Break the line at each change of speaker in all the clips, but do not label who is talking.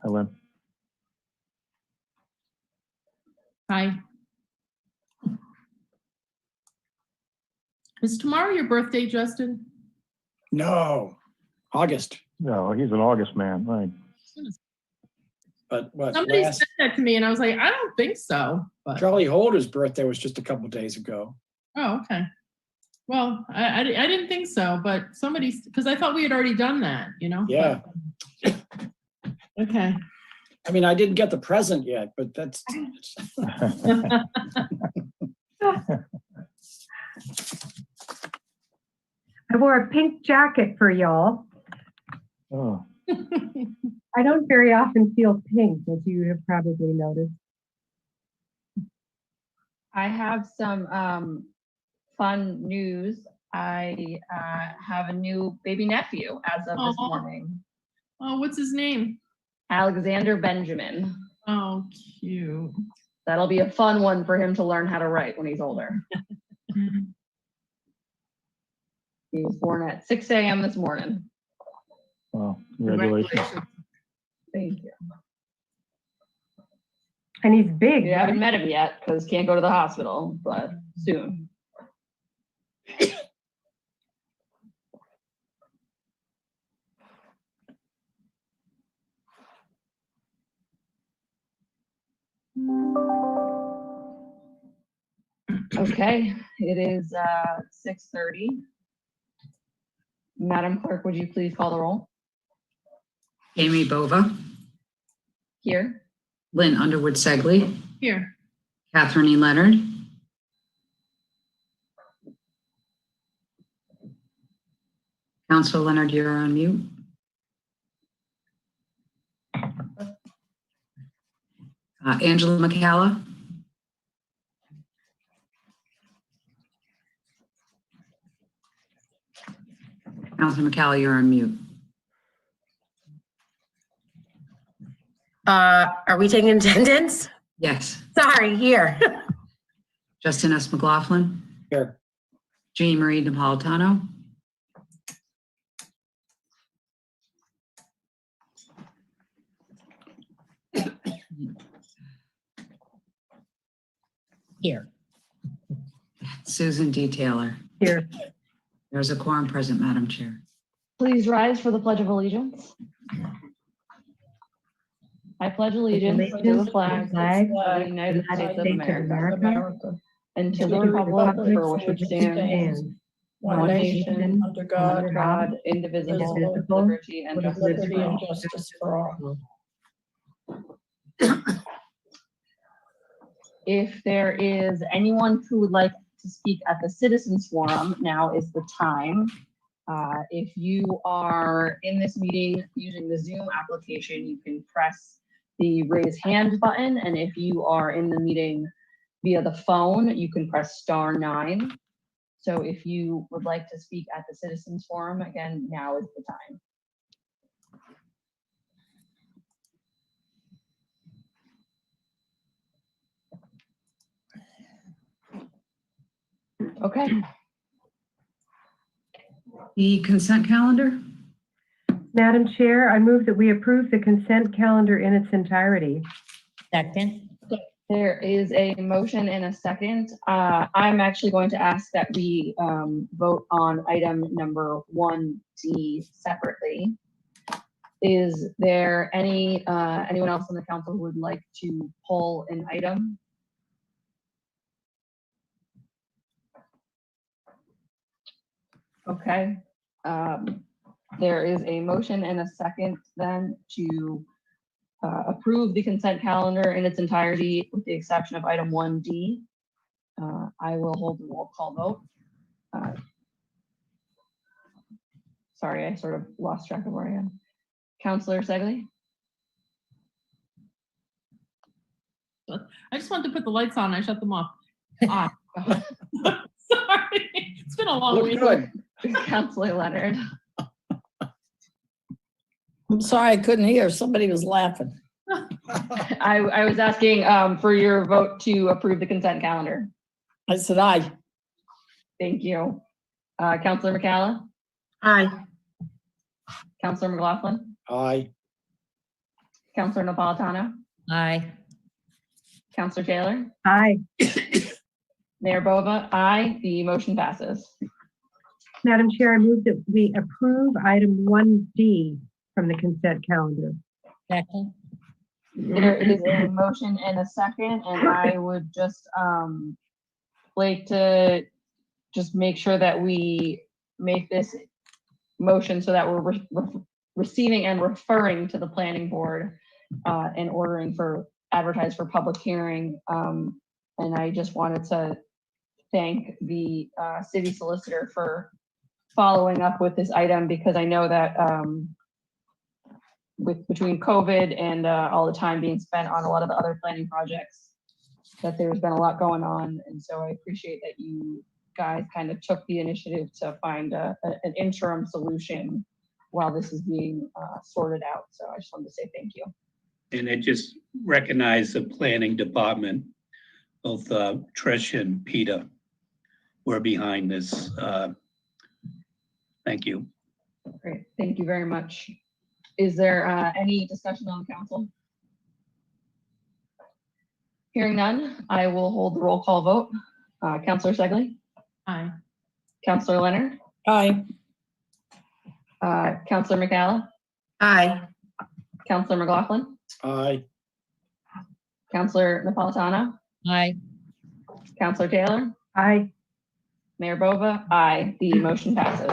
Hi, Lynn.
Hi. Is tomorrow your birthday, Justin?
No, August.
No, he's an August man, right?
But what?
Somebody said that to me, and I was like, I don't think so. But
Charlie Holder's birthday was just a couple days ago.
oh, okay. Well, I didn't think so, but somebody, because I thought we had already done that, you know?
Yeah.
But, okay.
I mean, I didn't get the present yet, but that's.
I wore a pink jacket for y'all.
Oh,
I don't very often feel pink, as you have probably noticed.
I have some fun news. I have a new baby nephew as of this morning.
Oh, what's his name?
Alexander Benjamin.
Oh, cute.
That'll be a fun one for him to learn how to write when he's older. He was born at 6 a.m. this morning.
well, congratulations.
Thank you.
And he's big.
We haven't met him yet because can't go to the hospital, but soon. Okay, it is 6:30. Madam Clerk, would you please call the roll?
Amy Bova,
Here.
Lynn Underwood Segley,
Here.
Catherine E. Leonard, Councilor Leonard, you're on mute. Angela McCalla. Councilor McCalla, you're on mute.
Are we taking attendance?
Yes.
Sorry, here.
Justin S. McLaughlin,
Here.
Jean Marie Napolitano,
Here.
Susan D. Taylor.
Here.
There's a quorum present, Madam Chair.
Please rise for the Pledge of Allegiance. I pledge allegiance to the flag of the United States of America and to the republic for which it stands, one nation, under God, indivisible, with liberty and justice for all. If there is anyone who would like to speak at the Citizens Forum, now is the time. If you are in this meeting using the Zoom application, you can press the raise hand button. And if you are in the meeting via the phone, you can press *9. So if you would like to speak at the Citizens Forum, again, now is the time. Okay.
The consent calendar.
Madam Chair, I move that we approve the consent calendar in its entirety.
Second.
There is a motion and a second. I'm actually going to ask that we vote on item number 1D separately. Is there anyone else on the council who would like to pull an item? Okay. There is a motion and a second then to approve the consent calendar in its entirety with the exception of item 1D. I will hold the roll call vote. Sorry, I sort of lost track of where I am. Councilor Segley?
I just wanted to put the lights on. I shut them off. Ah. Sorry. It's been a long week.
Good.
Councilor Leonard?
I'm sorry, I couldn't hear. Somebody was laughing.
I was asking for your vote to approve the consent calendar.
I said aye.
Thank you. Councilor McCalla?
Aye.
Councilor McLaughlin?
Aye.
Counselor Napolitano,
Aye.
Counselor Taylor,
Aye.
Mayor Bova, aye. The motion passes.
Madam Chair, I move that we approve item 1D from the consent calendar.
Second.
There is a motion and a second, and I would just like to just make sure that we make this motion so that we're receiving and referring to the planning board and ordering for advertise for public hearing. And I just wanted to thank the city solicitor for following up with this item, because I know that between COVID and all the time being spent on a lot of the other planning projects, that there's been a lot going on. And so I appreciate that you guys kind of took the initiative to find an interim solution while this is being sorted out. So I just wanted to say thank you.
And I just recognize the planning department, both Trish and Peter were behind this. Thank you.
Great, thank you very much. Is there any discussion on the council? Hearing none, I will hold the roll call vote. Counselor Segley,
Aye.
Counselor Leonard,
Aye.
Counselor McCalla,
Aye.
Counselor McLaughlin,
Aye.
Counselor Napolitano,
Aye.
Counselor Taylor,
Aye.
Mayor Bova, aye. The motion passes.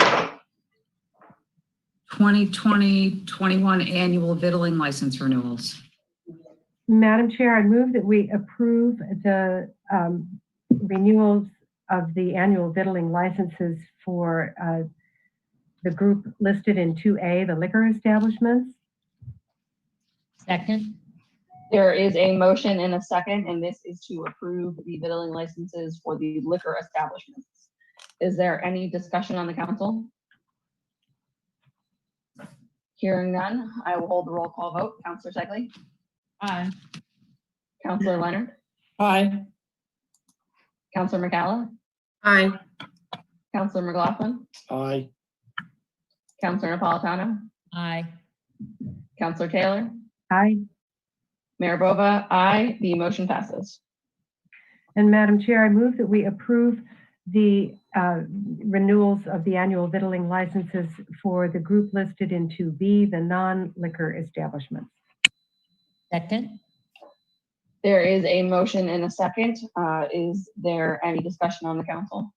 2020-21 annual vittling license renewals.
Madam Chair, I move that we approve the renewals of the annual vittling licenses for the group listed in 2A, the liquor establishments.
Second.
There is a motion and a second, and this is to approve the vittling licenses for the liquor establishments. Is there any discussion on the council? Hearing none, I will hold the roll call vote. Counselor Segley,
Aye.
Counselor Leonard,
Aye.
Counselor McCalla,
Aye.
Counselor McLaughlin,
Aye.
Counselor Napolitano,
Aye.
Counselor Taylor,
Aye.
Mayor Bova, aye. The motion passes.
And Madam Chair, I move that we approve the renewals of the annual vittling licenses for the group listed in 2B, the non-liquor establishments.
Second.
There is a motion and a second. Is there any discussion on the council?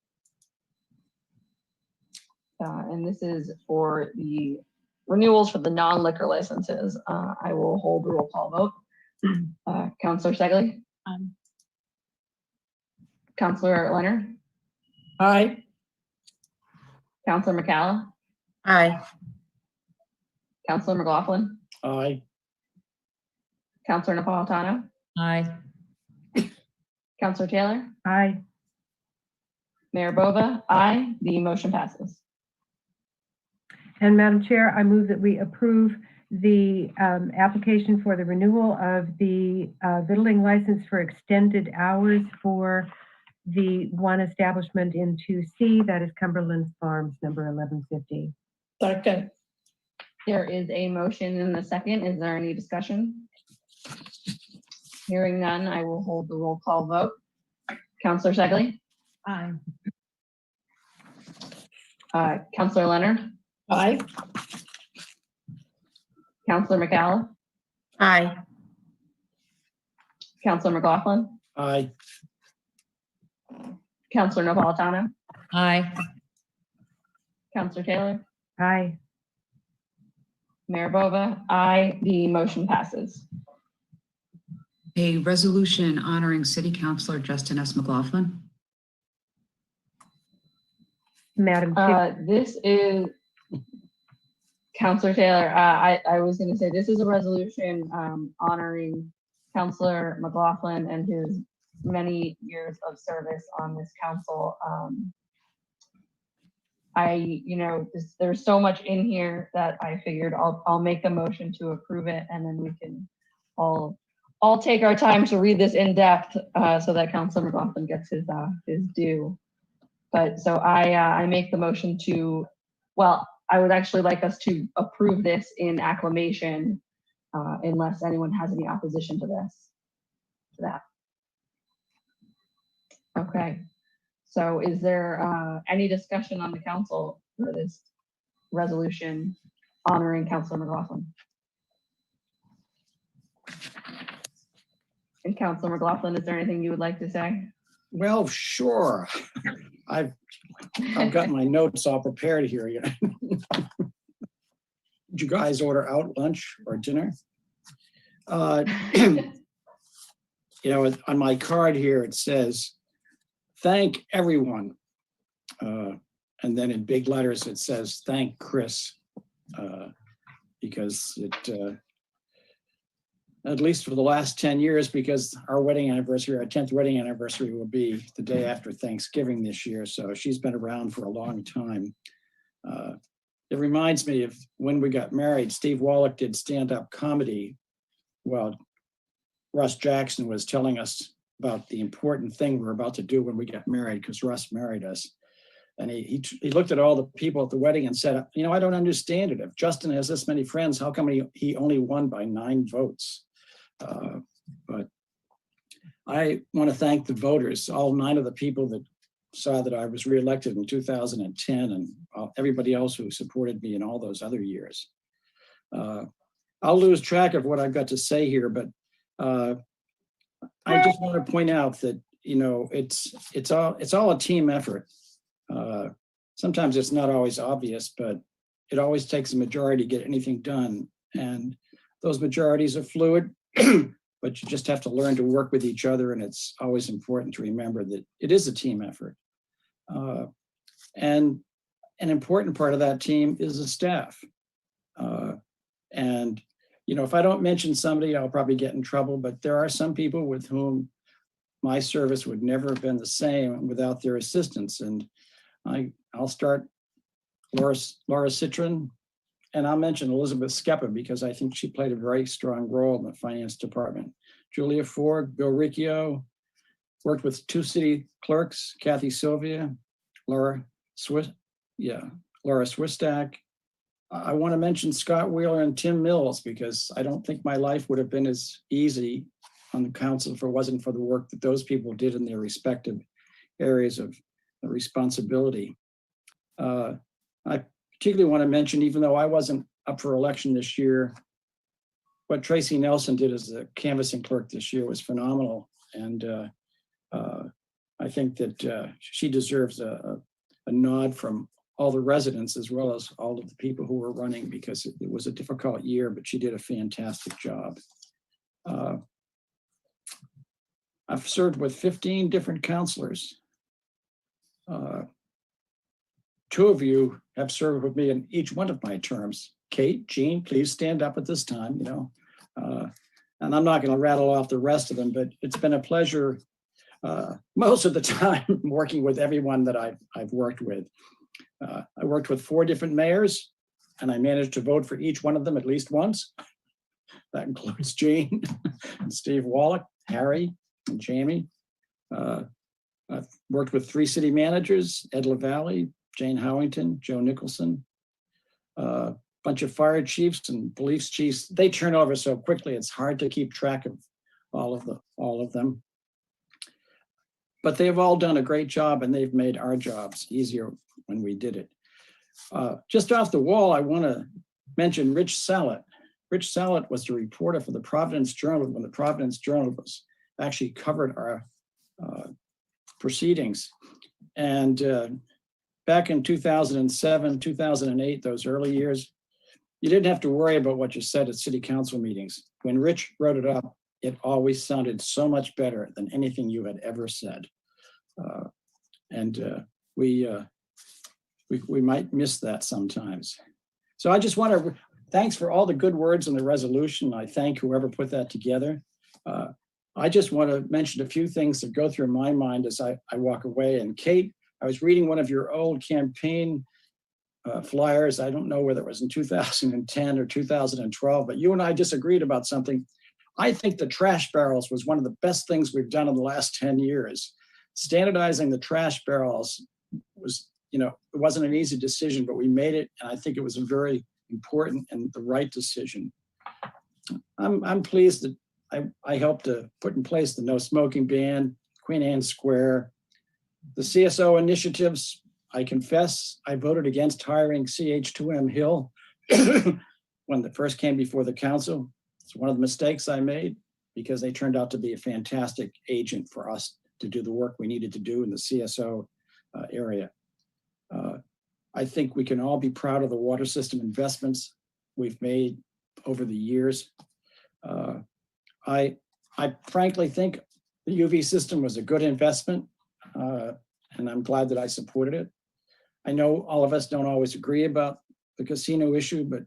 And this is for the renewals for the non-liquor licenses. I will hold the roll call vote. Counselor Segley, Counselor Leonard,
Aye.
Counselor McCalla,
Aye.
Counselor McLaughlin,
Aye.
Counselor Napolitano,
Aye.
Counselor Taylor,
Aye.
Mayor Bova, aye. The motion passes.
And Madam Chair, I move that we approve the application for the renewal of the vittling license for extended hours for the one establishment in 2C, that is Cumberland Farms, number 1150.
Second.
There is a motion and a second. Is there any discussion? Hearing none, I will hold the roll call vote. Counselor Segley,
Aye.
Counselor Leonard,
Aye.
Counselor McCalla,
Aye.
Counselor McLaughlin,
Aye.
Counselor Napolitano,
Aye.
Counselor Taylor,
Aye.
Mayor Bova, aye. The motion passes.
A resolution honoring City Councilor Justin S. McLaughlin.
Madam Chair.
This is Counselor Taylor. I was going to say this is a resolution honoring Counselor McLaughlin and his many years of service on this council. There's so much in here that I figured I'll make a motion to approve it, and then we can all take our time to read this in depth so that Counselor McLaughlin gets his due. But so I make the motion to, well, I would actually like us to approve this in acclamation unless anyone has any opposition to that. Okay, so is there any discussion on the council for this resolution honoring Councilor McLaughlin? And Councilor McLaughlin, is there anything you would like to say?
Well, sure. I've got my notes all prepared here. You know. Did you guys order out lunch or dinner? You know, on my card here, it says, thank everyone. And then in big letters, it says, thank Chris. Because it, at least for the last 10 years, because our wedding anniversary, our 10th wedding anniversary will be the day after Thanksgiving this year. So she's been around for a long time. It reminds me of when we got married, Steve Wallach did stand-up comedy while Russ Jackson was telling us about the important thing we're about to do when we got married, because Russ married us. And he looked at all the people at the wedding and said, you know, I don't understand it. If Justin has this many friends, how come he only won by 9 votes? But I want to thank the voters, all 9 of the people that saw that I was reelected in 2010 and everybody else who supported me in all those other years. I'll lose track of what I've got to say here, but I just want to point out that, you know, it's all a team effort. Sometimes it's not always obvious, but it always takes a majority to get anything done. And those majorities are fluid, but you just have to learn to work with each other. And it's always important to remember that it is a team effort. And an important part of that team is the staff. And, you know, if I don't mention somebody, I'll probably get in trouble, but there are some people with whom my service would never have been the same without their assistance. And I'll start Laura Citron, and I'll mention Elizabeth Skepa because I think she played a very strong role in the finance department. Julia Ford, Bill Riccio, worked with 2 city clerks, Kathy Sylvia, Laura Swistak. I want to mention Scott Wheeler and Tim Mills because I don't think my life would have been as easy on the council if it wasn't for the work that those people did in their respective areas of responsibility. I particularly want to mention, even though I wasn't up for election this year, what Tracy Nelson did as the canvassing clerk this year was phenomenal. And I think that she deserves a nod from all the residents as well as all of the people who were running because it was a difficult year, but she did a fantastic job. I've served with 15 different councilors. 2 of you have served with me in each one of my terms. Kate, Jean, please stand up at this time, you know. And I'm not going to rattle off the rest of them, but it's been a pleasure most of the time working with everyone that I've worked with. I worked with 4 different mayors, and I managed to vote for each one of them at least once. That includes Jean and Steve Wallach, Harry, and Jamie. I've worked with 3 city managers, Ed LaValle, Jane Howington, Joe Nicholson, a bunch of fire chiefs and police chiefs. They turn over so quickly, it's hard to keep track of all of them. But they've all done a great job and they've made our jobs easier when we did it. Just off the wall, I want to mention Rich Sallet. Rich Sallet was the reporter for the Providence Journal when the Providence Journal was actually covered our proceedings. And back in 2007, 2008, those early years, you didn't have to worry about what you said at city council meetings. When Rich wrote it up, it always sounded so much better than anything you had ever said. We might miss that sometimes. So I just want to, thanks for all the good words in the resolution. I thank whoever put that together. I just want to mention a few things that go through my mind as I walk away. And Kate, I was reading one of your old campaign flyers. I don't know whether it was in 2010 or 2012, but you and I disagreed about something. I think the trash barrels was one of the best things we've done in the last 10 years. Standardizing the trash barrels was, you know, it wasn't an easy decision, but we made it. And I think it was a very important and the right decision. I'm pleased that I helped to put in place the no smoking ban, Queen Anne Square, the CSO initiatives. I confess, I voted against hiring CH2M Hill when it first came before the council. It's one of the mistakes I made because they turned out to be a fantastic agent for us to do the work we needed to do in the CSO area. I think we can all be proud of the water system investments we've made over the years. I frankly think the UV system was a good investment, and I'm glad that I supported it. I know all of us don't always agree about the casino issue, but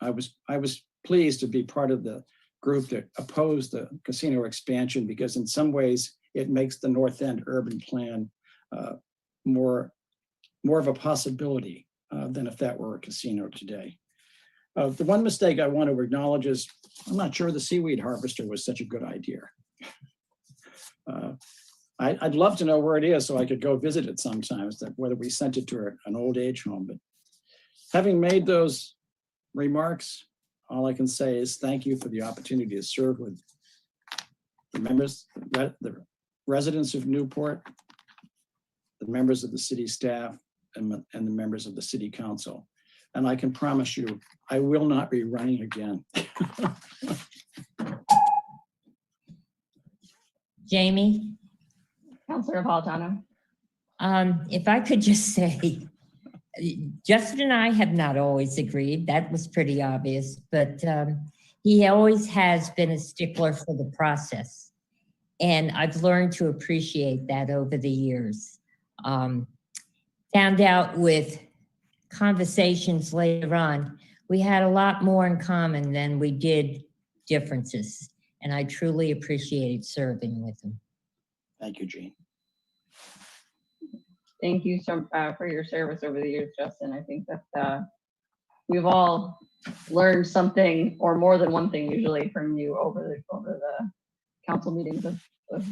I was pleased to be part of the group that opposed the casino expansion because in some ways it makes the North End urban plan more of a possibility than if that were a casino today. The one mistake I want to acknowledge is I'm not sure the seaweed harvester was such a good idea. I'd love to know where it is so I could go visit it sometimes, that whether we sent it to an old age home. But having made those remarks, all I can say is thank you for the opportunity to serve with the members, the residents of Newport, the members of the city staff, and the members of the city council. And I can promise you, I will not be running again.
Jamie,
Councilor Napolitano.
if I could just say, Justin and I have not always agreed. That was pretty obvious, but he always has been a stickler for the process. And I've learned to appreciate that over the years. Found out with conversations later on, we had a lot more in common than we did differences. And I truly appreciated serving with him.
Thank you, Jean.
Thank you so, for your service over the years, Justin. I think that we've all learned something or more than one thing usually from you over the council meetings of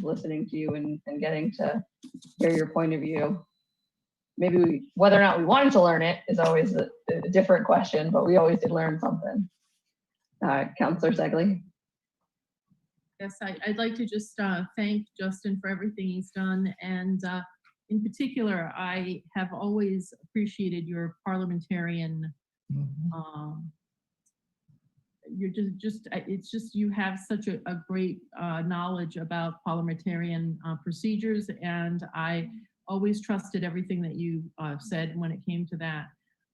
listening to you and getting to hear your point of view. Maybe whether or not we wanted to learn it is always a different question, but we always did learn something. Councilor Segley.
Yes, I'd like to just thank Justin for everything he's done. And in particular, I have always appreciated your parliamentarian, you're it's just, you have such a great knowledge about parliamentarian procedures. And I always trusted everything that you said when it came to that.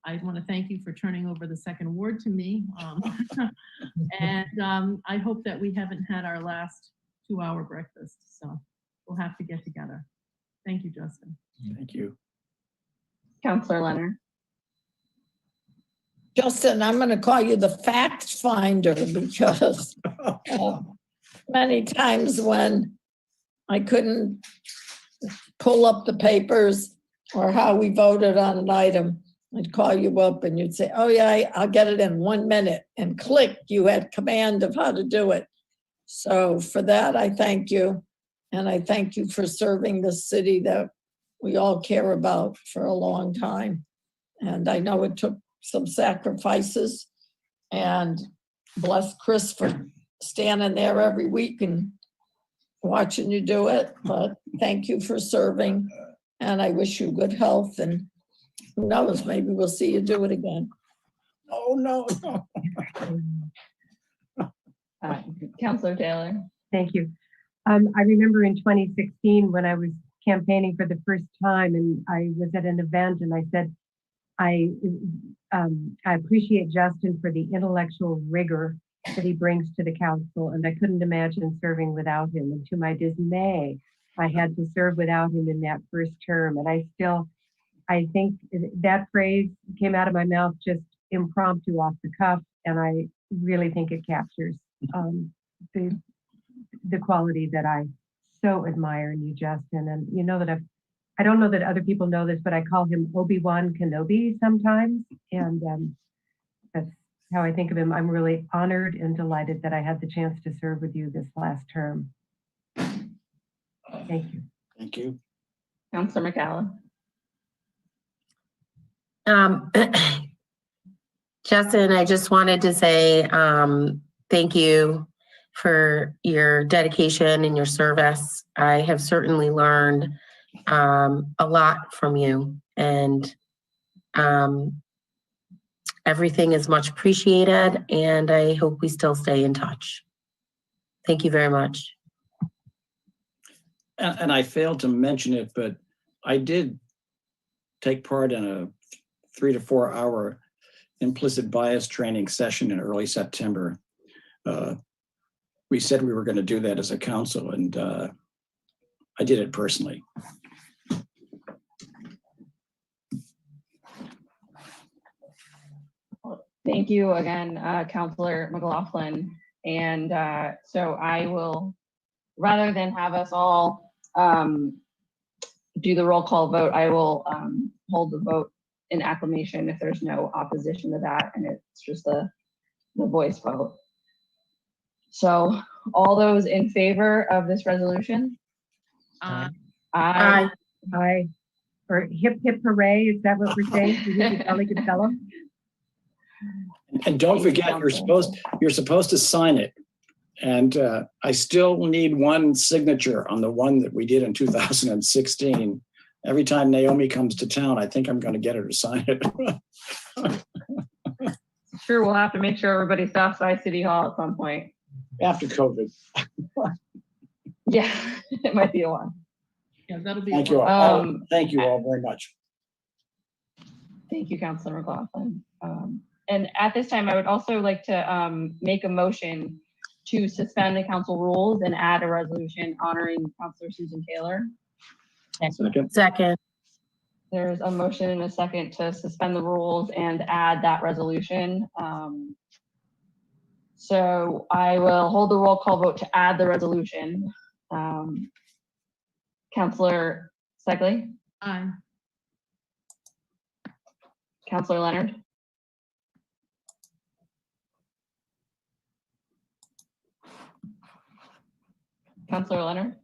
I want to thank you for turning over the second ward to me. And I hope that we haven't had our last 2-hour breakfast. So we'll have to get together. Thank you, Justin.
Thank you.
Councilor Leonard.
Justin, I'm going to call you the fact finder because many times when I couldn't pull up the papers or how we voted on an item, I'd call you up and you'd say, oh yeah, I'll get it in 1 minute, and click, you had command of how to do it. So for that, I thank you. And I thank you for serving the city that we all care about for a long time. And I know it took some sacrifices, and bless Chris for standing there every week and watching you do it. But thank you for serving, and I wish you good health, and who knows, maybe we'll see you do it again.
Oh, no.
Councilor Taylor.
Thank you. I remember in 2016 when I was campaigning for the first time, and I was at an event, and I said, I appreciate Justin for the intellectual rigor that he brings to the council, and I couldn't imagine serving without him. And to my dismay, I had to serve without him in that first term. And I think that phrase came out of my mouth just impromptu off the cuff, and I really think it captures the quality that I so admire in you, Justin. And you know that I don't know that other people know this, but I call him Obi-Wan Kenobi sometimes. And that's how I think of him. I'm really honored and delighted that I had the chance to serve with you this last term. Thank you.
Thank you.
Councilor McAllen.
Justin, I just wanted to say thank you for your dedication and your service. I have certainly learned a lot from you, and everything is much appreciated, and I hope we still stay in touch. Thank you very much.
And I failed to mention it, but I did take part in a 3 to 4 hour implicit bias training session in early September. We said we were going to do that as a council, and I did it personally.
Thank you again, Councilor McLaughlin. And so I will, rather than have us all do the roll call vote, I will hold the vote in acclamation if there's no opposition to that, and it's just the voice vote. So all those in favor of this resolution?
Aye.
Aye.
Aye. Or hip, hip, hooray, is that what we're saying? Ellie Costello?
And don't
Thank you,
forget,
Council.
you're supposed to sign it. And I still need one signature on the one that we did in 2016. Every time Naomi comes to town, I think I'm going to get her to sign it.
Sure, we'll have to make sure everybody stops by City Hall at some point.
After COVID.
Yeah, it might be a while.
Yeah, that'll be.
Thank you all.
Um,
Thank you all very much.
Thank you, Councilor McLaughlin. And at this time, I would also like to make a motion to suspend the council rules and add a resolution honoring Councilor Susan Taylor.
Second.
Second.
There's a motion and a second to suspend the rules and add that resolution. So I will hold the roll call vote to add the resolution. Councilor Segley,
Aye.
Councilor Leonard, Councilor Leonard,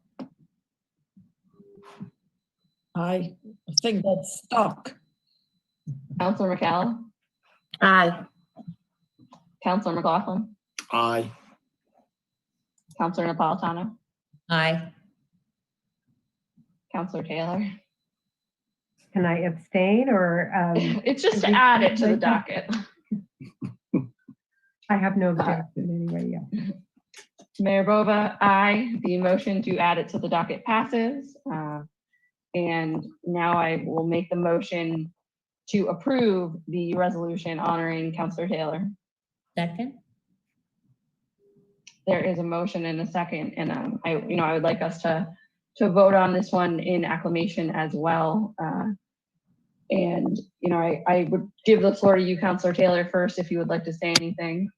I think that's stuck.
Councilor McCallum,
Aye.
Councilor McLaughlin,
Aye.
Councilor Napolitano,
Aye.
Councilor Taylor.
Can I abstain or?
It's just to add it to the docket.
I have no objection anyway, yeah.
Mayor Bova, aye. The motion to add it to the docket passes. And now I will make the motion to approve the resolution honoring Councilor Taylor.
Second.
There is a motion and a second, and I would like us to vote on this one in acclamation as well. And I would give the floor to you, Councilor Taylor, first, if you would like to say anything.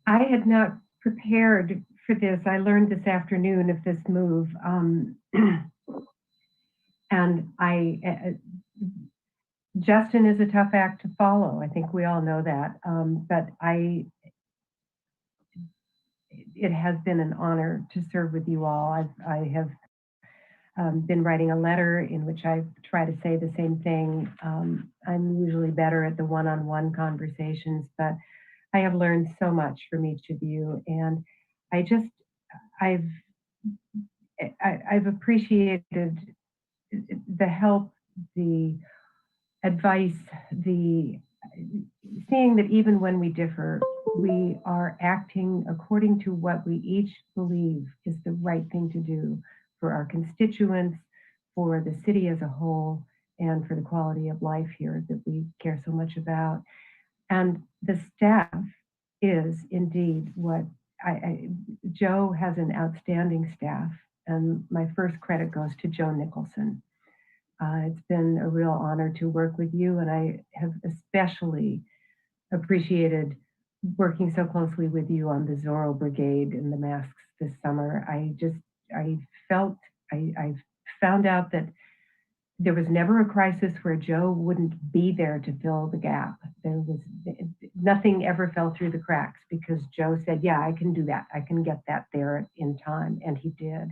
I had not prepared for this. I learned this afternoon of this move. And Justin is a tough act to follow. I think we all know that. But it has been an honor to serve with you all. I have been writing a letter in which I try to say the same thing. I'm usually better at the one-on-one conversations, but I have learned so much from each of you, and I've appreciated the help, the advice, the seeing that even when we differ, we are acting according to what we each believe is the right thing to do for our constituents, for the city as a whole, and for the quality of life here that we care so much about. And the staff is indeed what Joe has an outstanding staff, and my first credit goes to Joe Nicholson. It's been a real honor to work with you, and I have especially appreciated working so closely with you on the Zorro Brigade and the masks this summer. I found out that there was never a crisis where Joe wouldn't be there to fill the gap. Nothing ever fell through the cracks because Joe said, yeah, I can do that. I can get that there in time. And he did.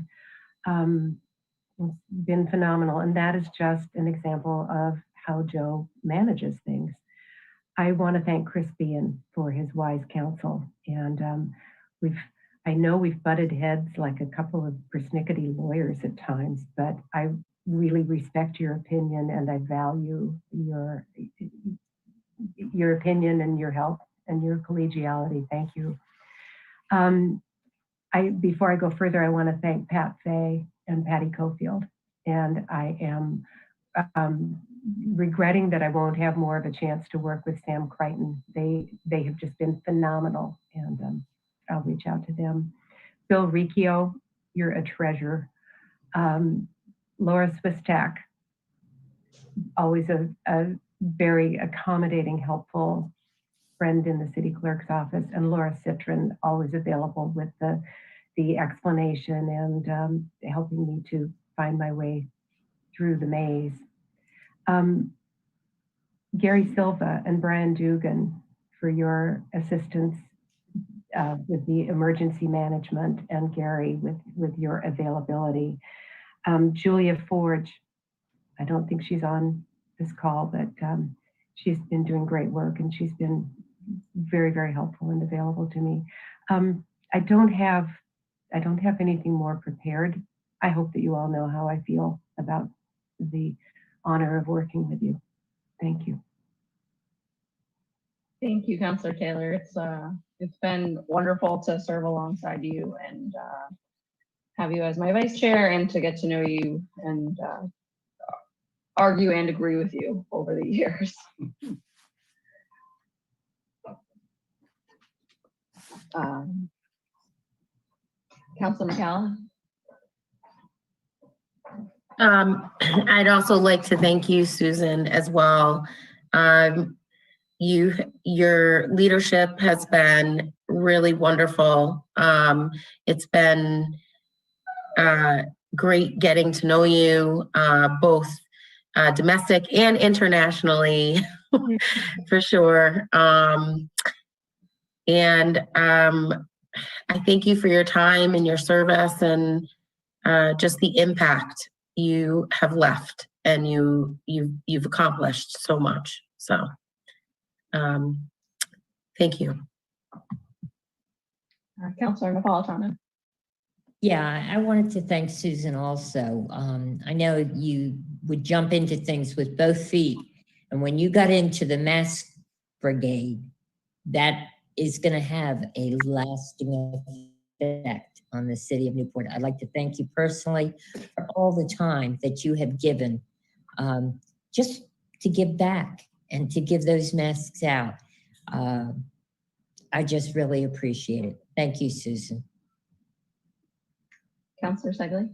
It's been phenomenal. And that is just an example of how Joe manages things. I want to thank Chris Bean for his wise counsel. And I know we've butted heads like a couple of persnickety lawyers at times, but I really respect your opinion and I value your opinion and your help and your collegiality. Thank you. Before I go further, I want to thank Pat Fay and Patty Cofield, and I am regretting that I won't have more of a chance to work with Sam Crichton. They have just been phenomenal, and I'll reach out to them. Bill Riccio, you're a treasure. Laura Swistak, always a very accommodating, helpful friend in the city clerk's office, and Laura Citron, always available with the explanation and helping me to find my way through the maze. Gary Silva and Brian Dugan for your assistance with the emergency management, and Gary with your availability. Julia Forge, I don't think she's on this call, but she's been doing great work and she's been very, very helpful and available to me. I don't have anything more prepared. I hope that you all know how I feel about the honor of working with you. Thank you.
Thank you, Councilor Taylor. It's been wonderful to serve alongside you and have you as my vice chair and to get to know you and argue and agree with you over the years. Councilor McCallum.
I'd also like to thank you, Susan, as well. Your leadership has been really wonderful. It's been great getting to know you, both domestic and internationally, for sure. I thank you for your time and your service and just the impact you have left, and you've accomplished so much. So thank you.
Councilor Napolitano.
Yeah, I wanted to thank Susan also. I know you would jump into things with both feet, and when you got into the mask brigade, that is going to have a lasting effect on the city of Newport. I'd like to thank you personally for all the time that you have given just to give back and to give those masks out. I just really appreciate it. Thank you, Susan.
Councilor Segley.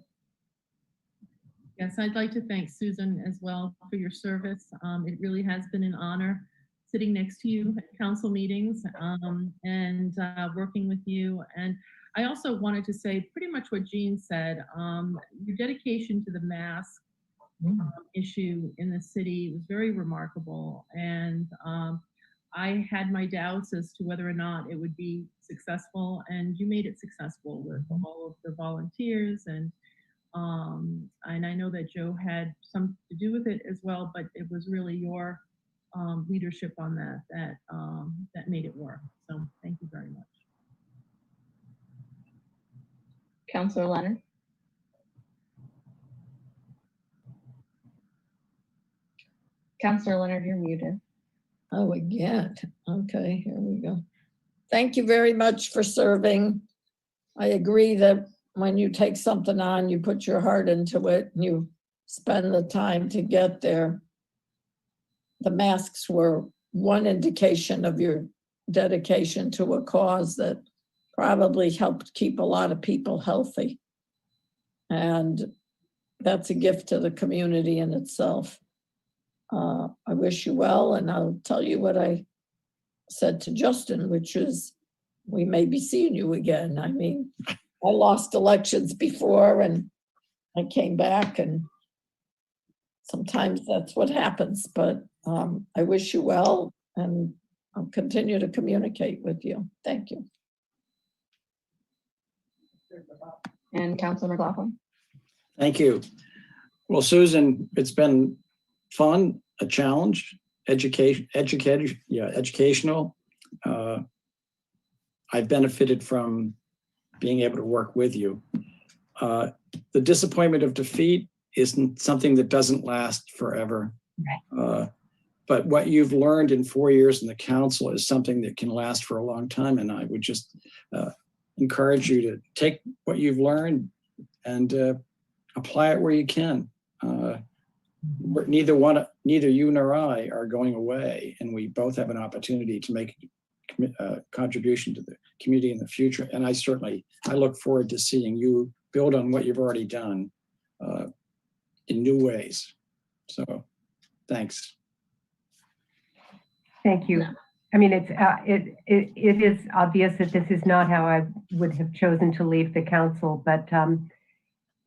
Yes, I'd like to thank Susan as well for your service. It really has been an honor sitting next to you at council meetings and working with you. And I also wanted to say pretty much what Jean said. Your dedication to the mask issue in the city was very remarkable. And I had my doubts as to whether or not it would be successful, and you made it successful with all of the volunteers. And I know that Joe had some to do with it as well, but it was really your leadership on that made it work. So thank you very much.
Councilor Leonard. Councilor Leonard, you're muted.
Oh, again. Okay, here we go. Thank you very much for serving. I agree that when you take something on, you put your heart into it and you spend the time to get there. The masks were one indication of your dedication to a cause that probably helped keep a lot of people healthy. And that's a gift to the community in itself. I wish you well, and I'll tell you what I said to Justin, which is we may be seeing you again. I mean, I lost elections before and I came back, and sometimes that's what happens, but I wish you well, and I'll continue to communicate with you. Thank you.
And Councilor McLaughlin.
Thank you. Well, Susan, it's been fun, a challenge, educational. I've benefited from being able to work with you. The disappointment of defeat isn't something that doesn't last forever. But what you've learned in 4 years in the council is something that can last for a long time. And I would just encourage you to take what you've learned and apply it where you can. Neither you nor I are going away, and we both have an opportunity to make a contribution to the community in the future. And I look forward to seeing you build on what you've already done in new ways. So, thanks.
Thank you. I mean, it is obvious that this is not how I would have chosen to leave the council, but I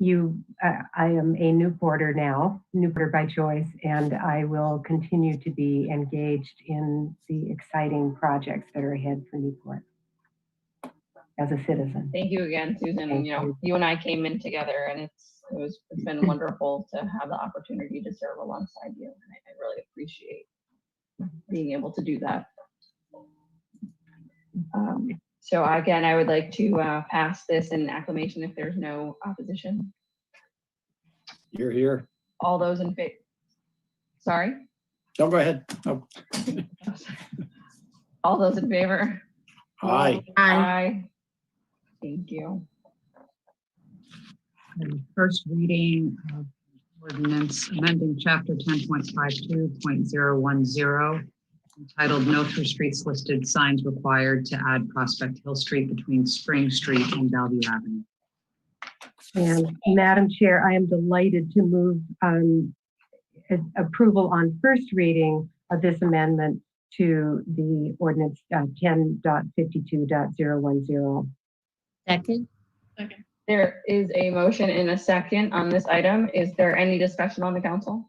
am a Newporter now, Newporter by choice, and I will continue to be engaged in the exciting projects that are ahead for Newport as a citizen.
Thank you again, Susan.
Thank
You know,
you.
you and I came in together, and it's been wonderful to have the opportunity to serve alongside you. And I really appreciate being able to do that. So again, I would like to pass this in acclamation if there's no opposition.
You're here.
All those in favor? Sorry?
Don't go ahead. Oh.
All those in favor?
Aye.
Aye. Thank you.
First reading of ordinance amending chapter 10.52.010 entitled No Through Streets Listed Signs Required to add Prospect Hill Street between Spring Street and Bellevue Avenue.
And Madam Chair, I am delighted to move approval on first reading of this amendment to the ordinance 10.52.010.
Second?
There is a motion and a second on this item. Is there any discussion on the council?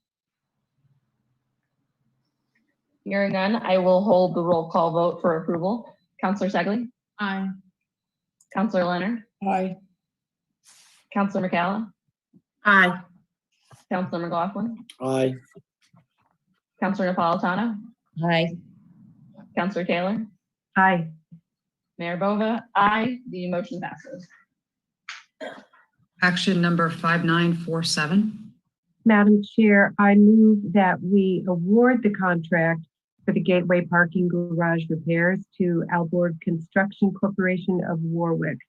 Hearing none, I will hold the roll call vote for approval. Councilor Segley?
Aye.
Councilor Leonard?
Aye.
Councilor McCalla?
Aye.
Councilor McLaughlin?
Aye.
Councilor Napolitano?
Aye.
Councilor Taylor?
Aye.
Mayor Bova? Aye. The motion passes.
Action number 5947.
Madam Chair, I move that we award the contract for the Gateway Parking Garage repairs to Alborg Construction Corporation of Warwick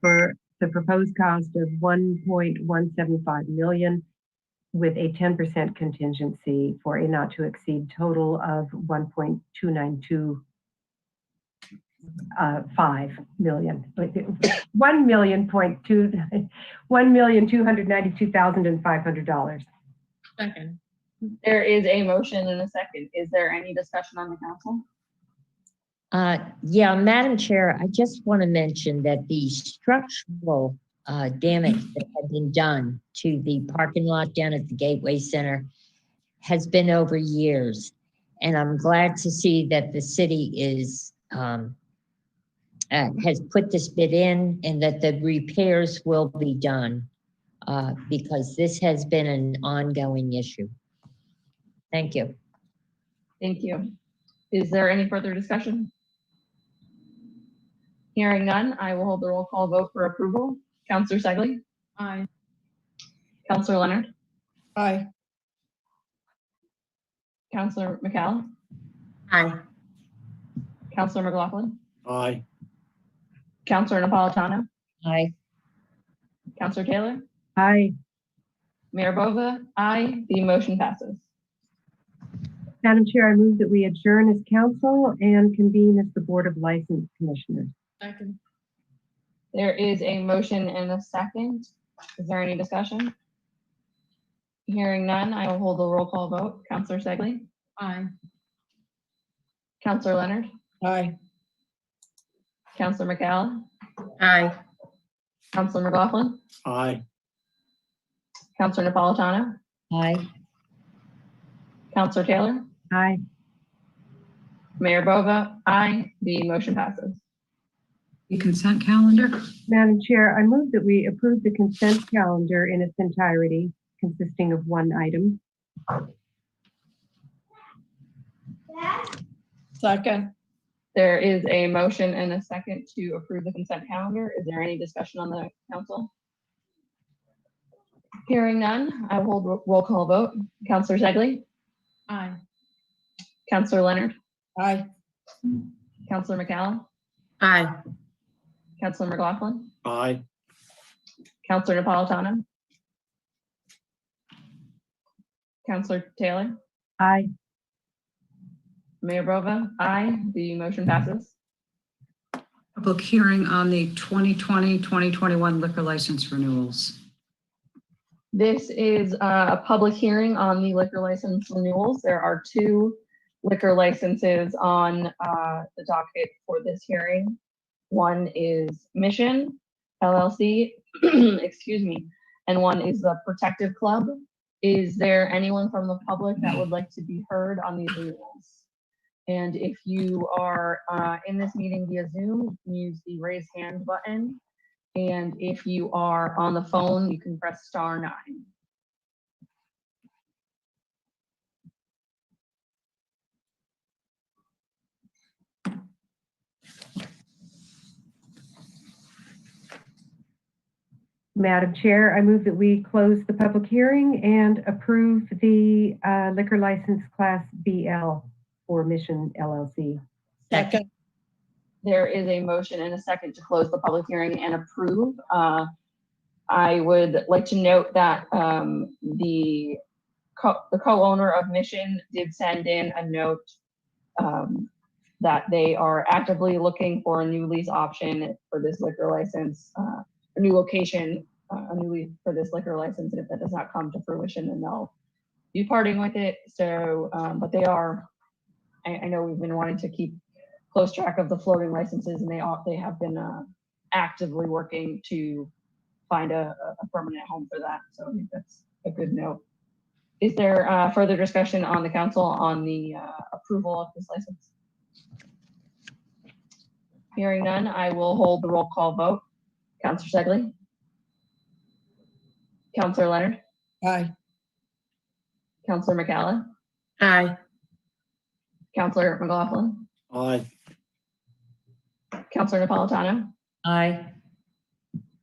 for the proposed cost of $1.175 million with a 10% contingency for a not to exceed total of $1.292 $5 million, $1,292,500.
Second.
There is a motion and a second. Is there any discussion on the council?
Yeah, Madam Chair, I just want to mention that the structural damage that had been done to the parking lot down at the Gateway Center has been over years. And I'm glad to see that the city is has put this bid in and that the repairs will be done because this has been an ongoing issue. Thank you.
Thank you. Is there any further discussion? Hearing none, I will hold the roll call vote for approval. Councilor Segley?
Aye.
Councilor Leonard?
Aye.
Councilor McCall?
Aye.
Councilor McLaughlin?
Aye.
Councilor Napolitano?
Aye.
Councilor Taylor?
Aye.
Mayor Bova? Aye. The motion passes.
Madam Chair, I move that we adjourn as council and convene as the Board of License Commissioners.
Second.
There is a motion and a second. Is there any discussion? Hearing none, I will hold the roll call vote. Councilor Segley?
Aye.
Councilor Leonard?
Aye.
Councilor McCall?
Aye.
Councilor McLaughlin?
Aye.
Councilor Napolitano?
Aye.
Councilor Taylor?
Aye.
Mayor Bova? Aye. The motion passes.
The consent calendar.
Madam Chair, I move that we approve the consent calendar in its entirety, consisting of one item.
Second.
There is a motion and a second to approve the consent calendar. Is there any discussion on the council? Hearing none, I will hold roll call vote. Counselor Zegley,
Aye.
Counselor Leonard,
Aye.
Counselor McAllen,
Aye.
Counselor McLaughlin,
Aye.
Counselor Napolitano, Counselor Taylor,
Aye.
Mayor Bova, aye. The motion passes.
Public hearing on the 2020-2021 liquor license renewals.
This is a public hearing on the liquor license renewals. There are 2 liquor licenses on the docket for this hearing. One is Mission LLC, excuse me, and one is the Protective Club. Is there anyone from the public that would like to be heard on these renewals? And if you are in this meeting via Zoom, you can use the raise hand button. And if you are on the phone, you can press *9.
Madam Chair, I move that we close the public hearing and approve the liquor license class BL for Mission LLC.
Second.
There is a motion and a second to close the public hearing and approve. I would like to note that the co-owner of Mission did send in a note that they are actively looking for a new lease option for this liquor license, a new location, a new lease for this liquor license. And if that does not come to fruition, then they'll be parting with it. So, but they are, I know we've been wanting to keep close track of the floating licenses, and they have been actively working to find a permanent home for that. So I think that's a good note. Is there further discussion on the council on the approval of this license? Hearing none, I will hold the roll call vote. Counselor Zegley, Counselor Leonard,
Aye.
Counselor McAllen,
Aye.
Counselor McLaughlin,
Aye.
Counselor Napolitano,
Aye.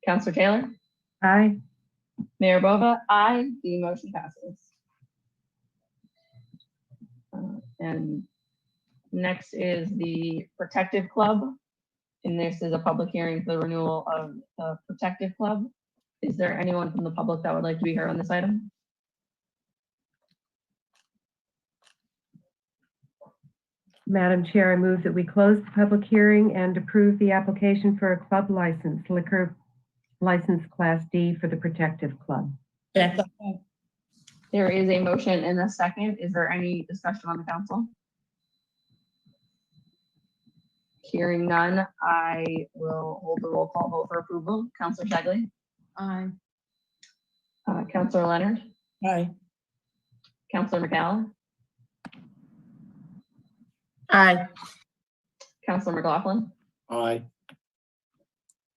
Counselor Taylor,
Aye.
Mayor Bova, aye. The motion passes. And next is the Protective Club. And this is a public hearing for the renewal of the Protective Club. Is there anyone from the public that would like to be heard on this item?
Madam Chair, I move that we close the public hearing and approve the application for a club license, liquor license class D for the Protective Club.
Second.
There is a motion and a second. Is there any discussion on the council? Hearing none, I will hold the roll call vote for approval. Counselor Zegley,
Aye.
Counselor Leonard,
Aye.
Counselor McAllen,
Aye.
Counselor McLaughlin,
Aye.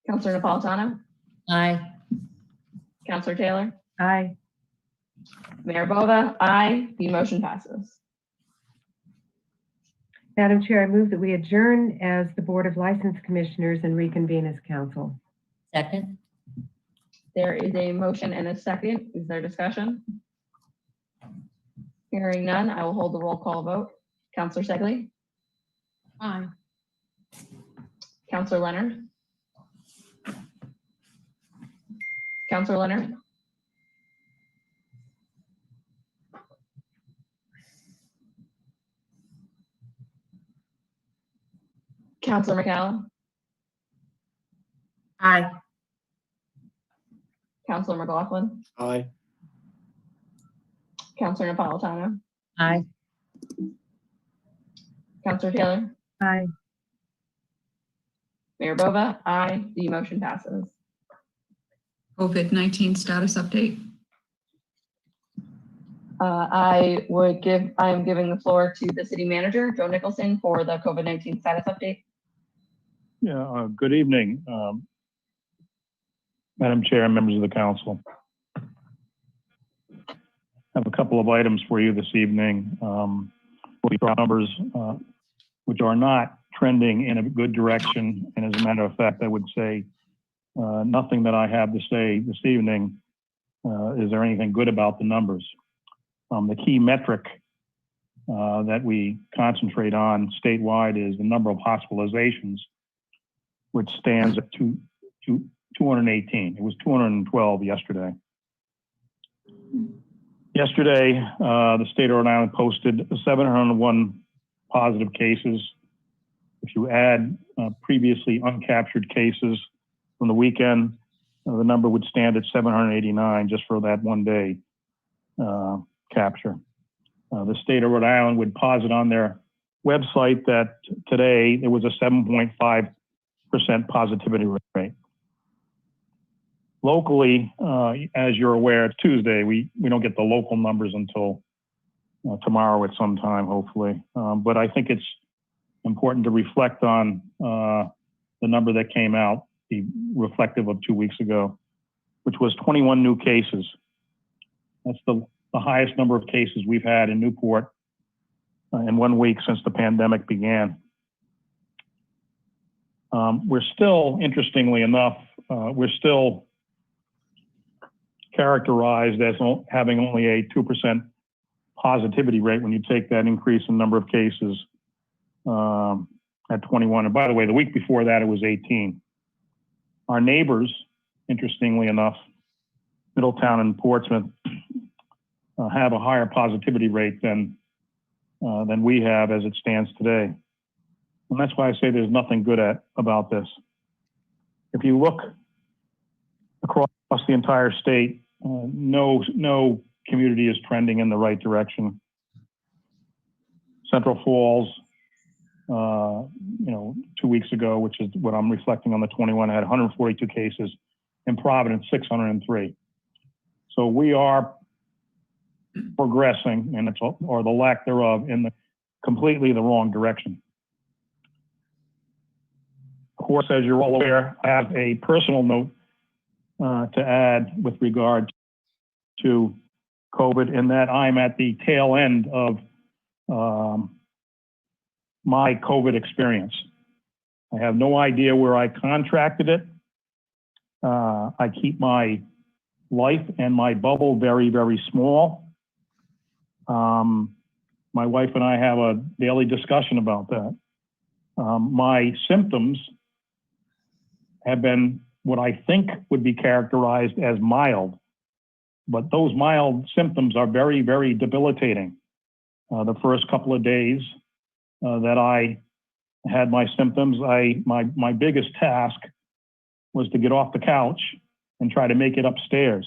Counselor Napolitano,
Aye.
Counselor Taylor,
Aye.
Mayor Bova, aye. The motion passes.
Madam Chair, I move that we adjourn as the Board of License Commissioners and reconvene as council.
Second.
There is a motion and a second. Is there discussion? Hearing none, I will hold the roll call vote. Counselor Zegley,
Aye.
Counselor Leonard, Counselor Leonard, Counselor McAllen,
Aye.
Counselor McLaughlin,
Aye.
Counselor Napolitano,
Aye.
Counselor Taylor,
Aye.
Mayor Bova, aye. The motion passes.
COVID-19 status update.
I am giving the floor to the city manager, Joe Nicholson, for the COVID-19 status update.
Yeah, good evening, Madam Chair and members of the council. I have a couple of items for you this evening. Numbers, which are not trending in a good direction. And as a matter of fact, I would say nothing that I have to say this evening is there anything good about the numbers. The key metric that we concentrate on statewide is the number of hospitalizations, which stands at 218. It was 212 yesterday. Yesterday, the state of Rhode Island posted 701 positive cases. If you add previously uncaptured cases from the weekend, the number would stand at 789 just for that one day capture. The state of Rhode Island would posit on their website that today there was a 7.5% positivity rate. Locally, as you're aware, it's Tuesday. We don't get the local numbers until tomorrow at some time, hopefully. But I think it's important to reflect on the number that came out, be reflective of 2 weeks ago, which was 21 new cases. That's the highest number of cases we've had in Newport in 1 week since the pandemic began. We're still, interestingly enough, we're still characterized as having only a 2% positivity rate when you take that increase in number of cases at 21. And by the way, the week before that, it was 18. Our neighbors, interestingly enough, Middletown and Portsmouth, have a higher positivity rate than we have as it stands today. And that's why I say there's nothing good about this. If you look across the entire state, no community is trending in the right direction. Central Falls, 2 weeks ago, which is what I'm reflecting on the 21, had 142 cases. In Providence, 603. So we are progressing, and or the lack thereof, in completely the wrong direction. Of course, as you're all aware, I have a personal note to add with regard to COVID, in that I'm at the tail end of my COVID experience. I have no idea where I contracted it. I keep my life and my bubble very, very small. My wife and I have a daily discussion about that. My symptoms have been what I think would be characterized as mild, but those mild symptoms are very, very debilitating. The first couple of days that I had my symptoms, my biggest task was to get off the couch and try to make it upstairs.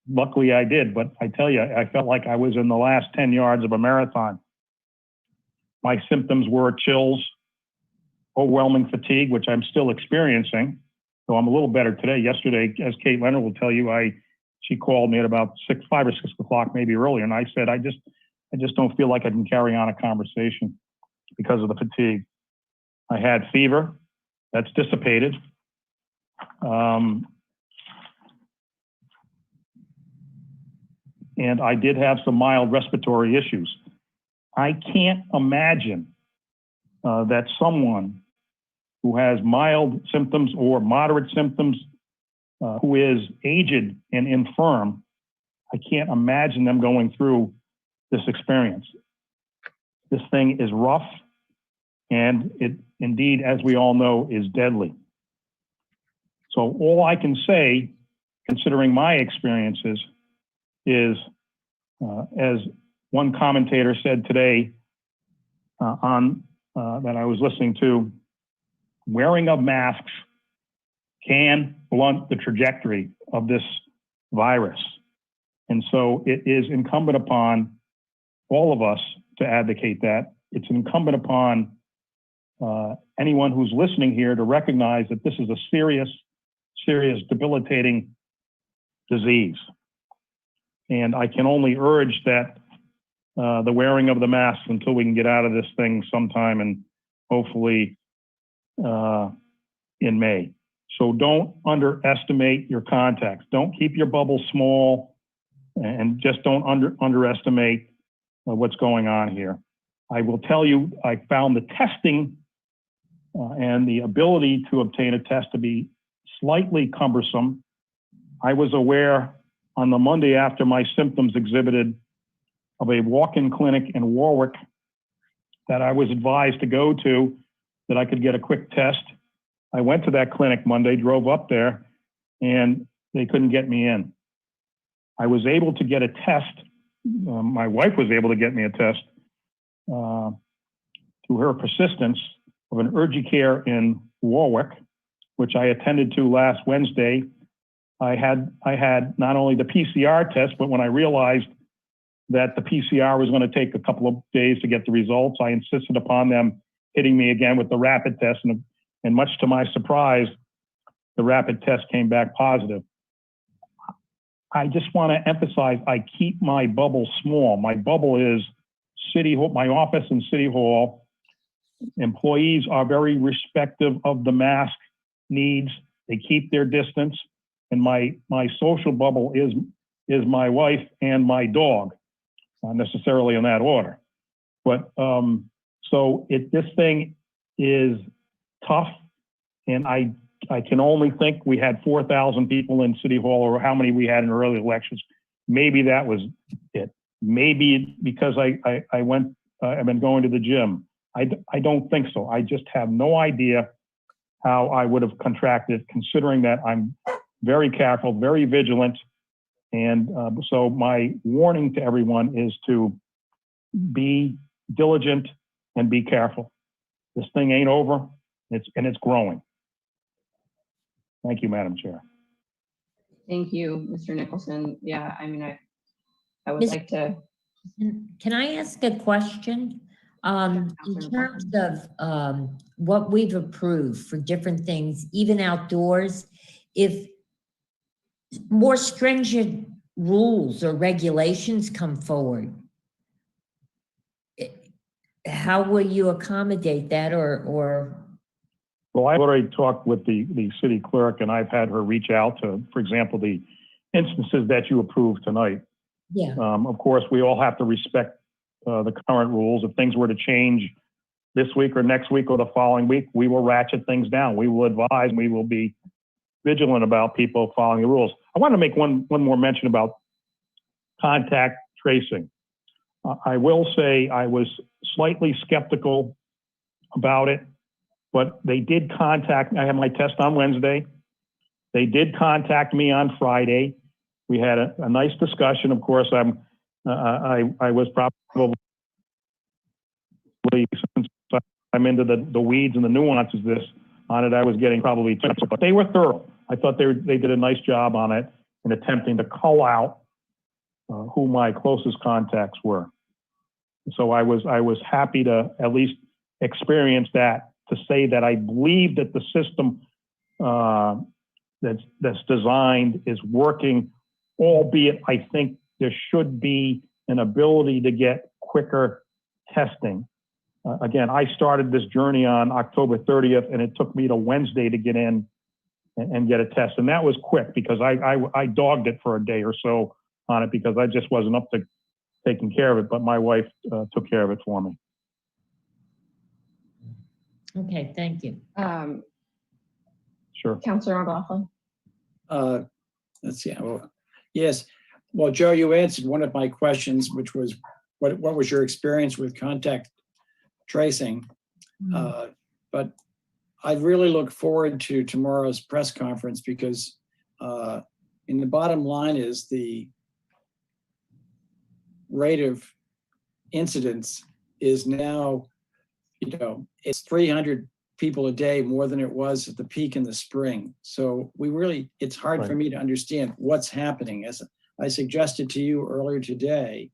Luckily I did, but I tell you, I felt like I was in the last 10 yards of a marathon. My symptoms were chills, overwhelming fatigue, which I'm still experiencing, so I'm a little better today. Yesterday, as Kate Leonard will tell you, she called me at about 5 or 6 o'clock, maybe earlier, and I said, I just don't feel like I can carry on a conversation because of the fatigue. I had fever. That's dissipated. And I did have some mild respiratory issues. I can't imagine that someone who has mild symptoms or moderate symptoms, who is aged and infirm, I can't imagine them going through this experience. This thing is rough, and it indeed, as we all know, is deadly. So all I can say, considering my experiences, is, as one commentator said today that I was listening to, wearing of masks can blunt the trajectory of this virus. And so it is incumbent upon all of us to advocate that. It's incumbent upon anyone who's listening here to recognize that this is a serious, debilitating disease. And I can only urge that the wearing of the mask until we can get out of this thing sometime, and hopefully in May. So don't underestimate your contacts. Don't keep your bubble small, and just don't underestimate what's going on here. I will tell you, I found the testing and the ability to obtain a test to be slightly cumbersome. I was aware on the Monday after my symptoms exhibited of a walk-in clinic in Warwick that I was advised to go to, that I could get a quick test. I went to that clinic Monday, drove up there, and they couldn't get me in. I was able to get a test. My wife was able to get me a test through her persistence of an urgent care in Warwick, which I attended to last Wednesday. I had not only the PCR test, but when I realized that the PCR was going to take a couple of days to get the results, I insisted upon them hitting me again with the rapid test. And much to my surprise, the rapid test came back positive. I just want to emphasize, I keep my bubble small. My bubble is City Hall, my office in City Hall. Employees are very respective of the mask needs. They keep their distance. And my social bubble is my wife and my dog, not necessarily in that order. But so this thing is tough, and I can only think we had 4,000 people in City Hall, or how many we had in early elections. Maybe that was it. Maybe because I've been going to the gym. I don't think so. I just have no idea how I would have contracted, considering that I'm very careful, very vigilant. And so my warning to everyone is to be diligent and be careful. This thing ain't over, it's growing. Thank you, Madam Chair.
Thank you, Mr. Nicholson. Yeah, I mean, I would
Ms.
like to.
Can I ask a question? In terms of what we've approved for different things, even outdoors, if more stringent rules or regulations come forward, how will you accommodate that, or?
Well, I've already talked with the city clerk, and I've had her reach out to, for example, the instances that you approved tonight.
Yeah.
Of course, we all have to respect the current rules. If things were to change this week or next week or the following week, we will ratchet things down. We will advise, and we will be vigilant about people following the rules. I want to make one more mention about contact tracing. I will say I was slightly skeptical about it, but they did contact me. I had my test on Wednesday. They did contact me on Friday. We had a nice discussion. Of course, I was probably, since I'm into the weeds and the nuances on it, I was getting probably, but they were thorough. I thought they did a nice job on it in attempting to call out who my closest contacts were. So I was happy to at least experience that, to say that I believe that the system that's designed is working, albeit I think there should be an ability to get quicker testing. Again, I started this journey on October 30th, and it took me to Wednesday to get in and get a test. And that was quick, because I dogged it for a day or so on it, because I just wasn't up to taking care of it, but my wife took care of it for me.
Okay, thank you.
Sure.
Councilor McLaughlin.
Let's see. Well, yes. Well, Joe, you answered one of my questions, which was what was your experience with contact tracing? But I really look forward to tomorrow's press conference, because in the bottom line is the rate of incidents is now, it's 300 people a day more than it was at the peak in the spring. So it's hard for me to understand what's happening. As I suggested to you earlier today,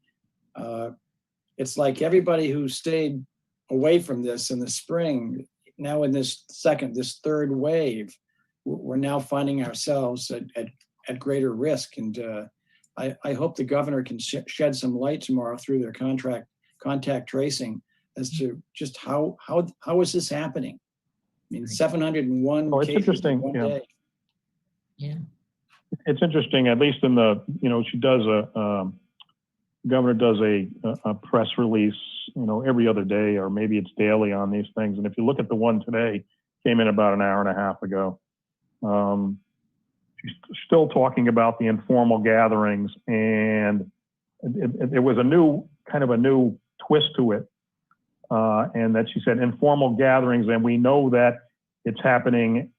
it's like everybody who stayed away from this in the spring, now in this third wave, we're now finding ourselves at greater risk. And I hope the governor can shed some light tomorrow through their contact tracing as to just how is this happening? I mean, 701
it's
cases
interesting.
in one day.
Yeah.
It's interesting, at least in the, she does governor does a press release, every other day, or maybe it's daily on these things. And if you look at the one today, came in about an hour and a half ago. She's still talking about the informal gatherings, and it was a new twist to it. And that she said informal gatherings, and we know that it's happening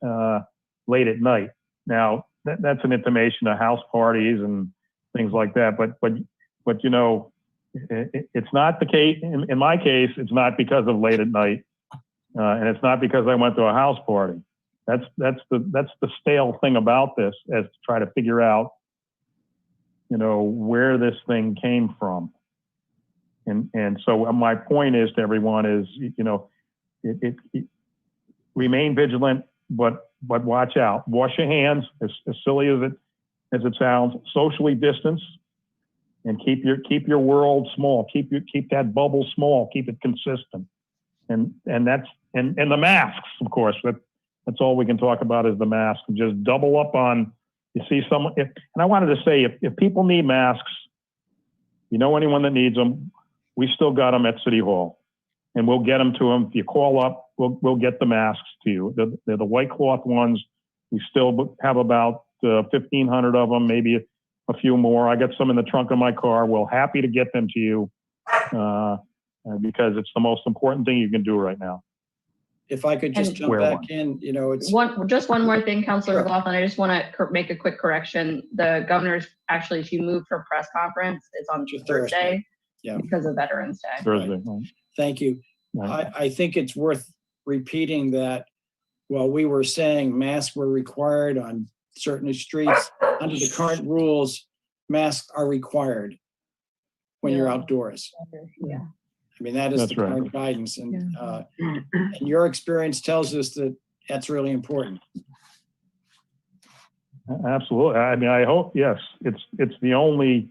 late at night. Now, that's an intimation of house parties and things like that. But it's not the case. In my case, it's not because of late at night, and it's not because I went to a house party. That's the stale thing about this, as to try to figure out, where this thing came from. And so my point is to everyone is, remain vigilant, but watch out. Wash your hands, as silly as it sounds. Socially distance, and keep your world small. Keep that bubble small. Keep it consistent. And the masks, of course. That's all we can talk about is the masks. Just double up on. You see someone. And I wanted to say, if people need masks, anyone that needs them, we still got them at City Hall, and we'll get them to them. If you call up, we'll get the masks to you. They're the white cloth ones. We still have about 1,500 of them, maybe a few more. I got some in the trunk of my car. We're happy to get them to you because it's the most important thing you can do right now.
If I could just jump back in, it's
just one more thing, Councilor McLaughlin. I just want to make a quick correction. The governor's she moved her press conference. It's on Thursday. Yeah, because of Veterans Day.
Thursday.
Right. Thank you. Right. I think it's worth repeating that while we were saying masks were required on certain streets, under the current rules, masks are required when you're outdoors.
Yeah.
I mean, that is the current guidance. And, and your experience tells us that that's really important.
Absolutely. I mean, I hope, yes, it's the only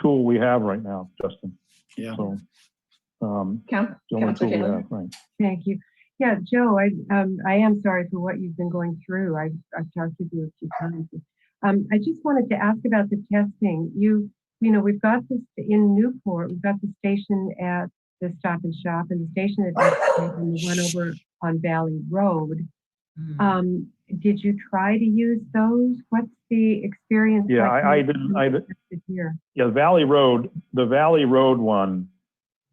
tool we have right now, Justin.
Yeah.
So,
Councilor
right.
Thank you. Yeah, Joe, I am sorry for what you've been going through. I've talked to you a few times. I just wanted to ask about the testing. We've got this in Newport. We've got the station at the Stop and Shop, and the station at the one over on Valley Road. Did you try to use those? What's the experience?
Yeah,
like
I didn't.
Here?
Yeah, the Valley Road one.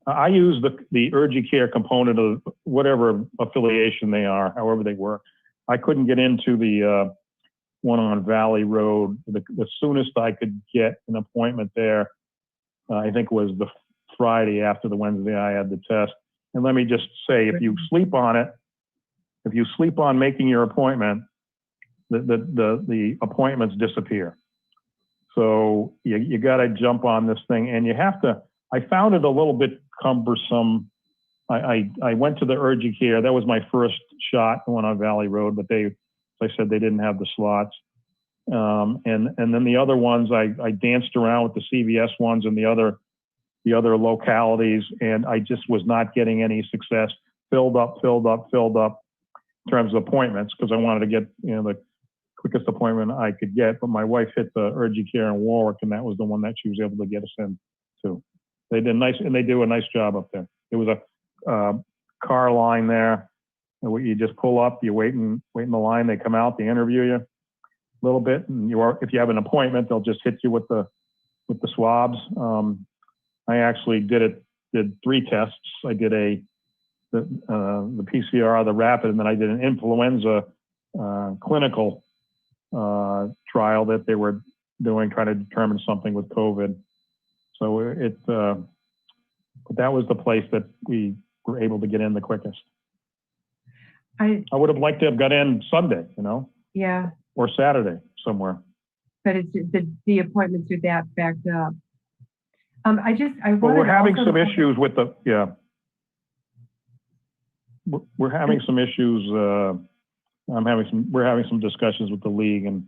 I use the urgent care component of whatever affiliation they are, however they work. I couldn't get into the one on Valley Road. The soonest I could get an appointment there, I think, was the Friday after the Wednesday I had the test. And let me just say, if you sleep on it, if you sleep on making your appointment, the appointments disappear. So you got to jump on this thing, and you have to. I found it a little bit cumbersome. I went to the urgent care. That was my first shot, the one on Valley Road, but as I said, they didn't have the slots. And then the other ones, I danced around with the CVS ones and the other localities, and I just was not getting any success. Filled up in terms of appointments, because I wanted to get the quickest appointment I could get. But my wife hit the urgent care in Warwick, and that was the one that she was able to get us in to. They did they do a nice job up there. There was a car line there. You just pull up, you wait in the line. They come out, they interview you a little bit, and if you have an appointment, they'll just hit you with the swabs. I actually did 3 tests. I did the PCR, the rapid, and then I did an influenza clinical trial that they were doing, trying to determine something with COVID. So but that was the place that we were able to get in the quickest. I would have liked to have got in Sunday,
Yeah.
or Saturday somewhere.
But it's the appointments are that backed up.
But we're having some issues with we're having some issues. We're having some discussions with the league, and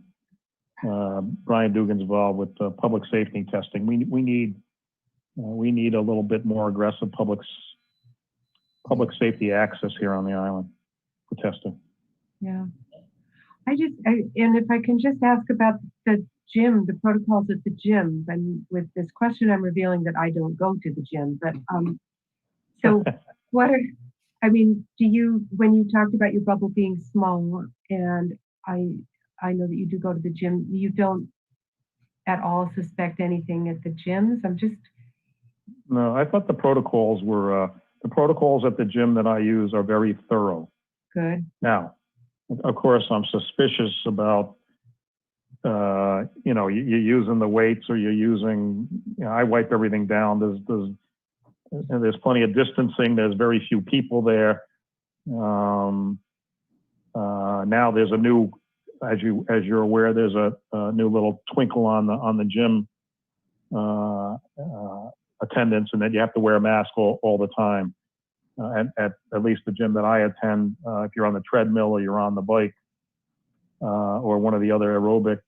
Brian Dugan's involved with public safety testing. We need a little bit more aggressive public safety access here on the island for testing.
Yeah. And if I can just ask about the gym, the protocols at the gym, and with this question, I'm revealing that I don't go to the gym, but, so what are, I mean, when you talked about your bubble being small, and I know that you do go to the gym, you don't at all suspect anything at the gyms?
No, I thought the protocols at the gym that I use are very thorough.
Good.
Now, of course, I'm suspicious about, you're using the weights, or you're using, I wipe everything down. There's plenty of distancing. There's very few people there. Now there's a new, as you're aware, there's a new little twinkle on the gym attendance, and that you have to wear a mask all the time. At least the gym that I attend, if you're on the treadmill or you're on the bike, or one of the other aerobic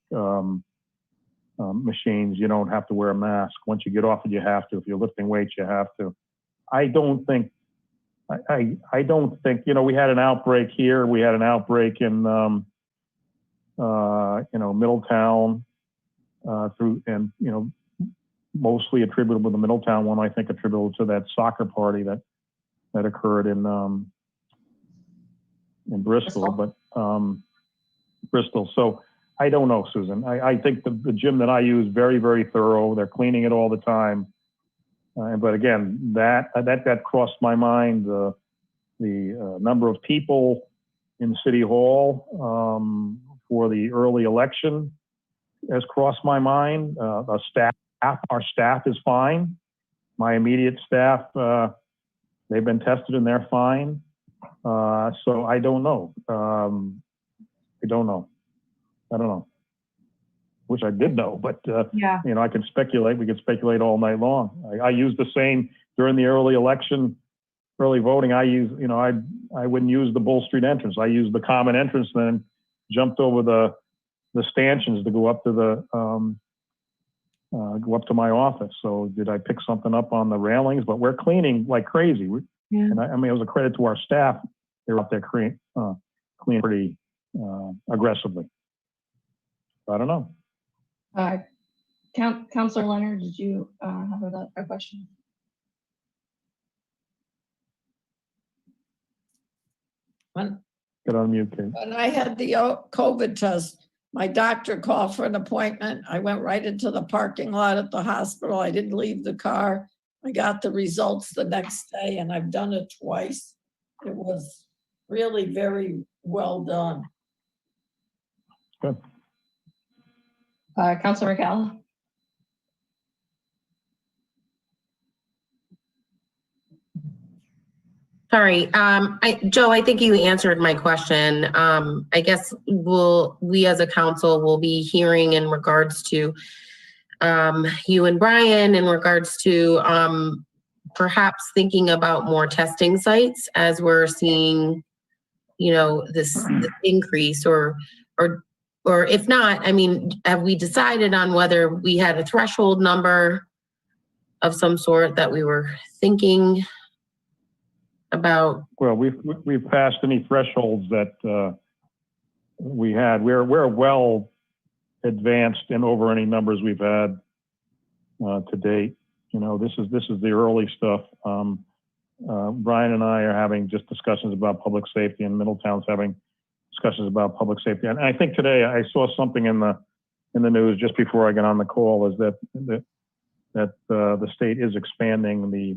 machines, you don't have to wear a mask. Once you get off it, you have to. If you're lifting weights, you have to. I don't think, we had an outbreak here. We had an outbreak in, Middletown, mostly attributable to the Middletown one, I think attributable to that soccer party that occurred in Bristol, but Bristol. So I don't know, Susan. I think the gym that I use, very, very thorough. They're cleaning it all the time. But again, that crossed my mind. The number of people in City Hall for the early election has crossed my mind. Our staff is fine. My immediate staff, they've been tested and they're fine. So I don't know. I don't know. Wish I did know, but
Yeah.
I can speculate. We could speculate all night long. I use the same during the early election, early voting. I use, I wouldn't use the Bull Street entrance. I used the common entrance, then jumped over the stanchions to go up to my office. So did I pick something up on the railings? But we're cleaning like crazy.
Yeah.
And it was a credit to our staff. They're out there cleaning pretty aggressively. I don't know.
Councilor Leonard, did you have a question?
Get on mute, Kate.
When I had the COVID test, my doctor called for an appointment. I went right into the parking lot at the hospital. I didn't leave the car. I got the results the next day, and I've done it twice. It was really very well done.
Good.
Councilor McCall?
Sorry, Joe, I think you answered my question. I guess we as a council will be hearing in regards to you and Brian in regards to perhaps thinking about more testing sites as we're seeing, this increase, or if not, I mean, have we decided on whether we had a threshold number of some sort that we were thinking about?
Well, we've passed any thresholds that we had. We're well advanced in over any numbers we've had to date. This is the early stuff. Brian and I are having just discussions about public safety, and Middletown's having discussions about public safety. And I think today I saw something in the news just before I got on the call, is that the state is expanding the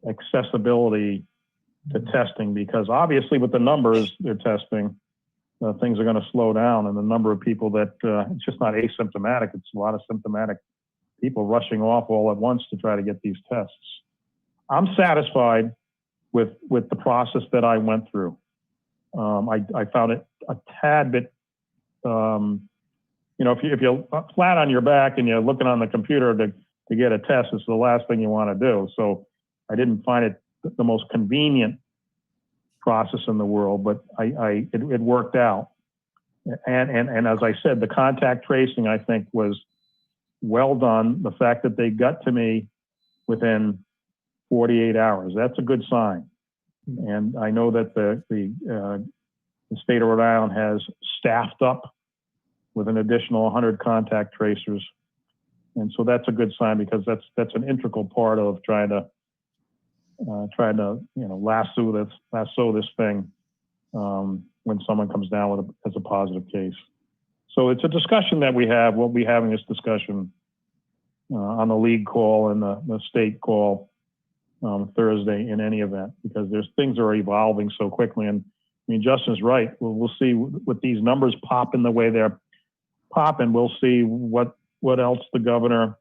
accessibility to testing, because obviously with the numbers they're testing, things are going to slow down, and the number of people that it's just not asymptomatic, it's a lot of symptomatic people rushing off all at once to try to get these tests. I'm satisfied with the process that I went through. I found it a tad bit, if you're flat on your back and you're looking on the computer to get a test, it's the last thing you want to do. So I didn't find it the most convenient process in the world, but it worked out. And as I said, the contact tracing, I think, was well done. The fact that they got to me within 48 hours, that's a good sign. And I know that the the state of Rhode Island has staffed up with an additional 100 contact tracers. And so that's a good sign, because that's an integral part of trying to lasso this thing when someone comes down as a positive case. So it's a discussion that we have. We'll be having this discussion on the league call and the state call Thursday in any event, because things are evolving so quickly. And I mean, Justin's right. We'll see with these numbers popping the way they're popping. We'll see what else the governor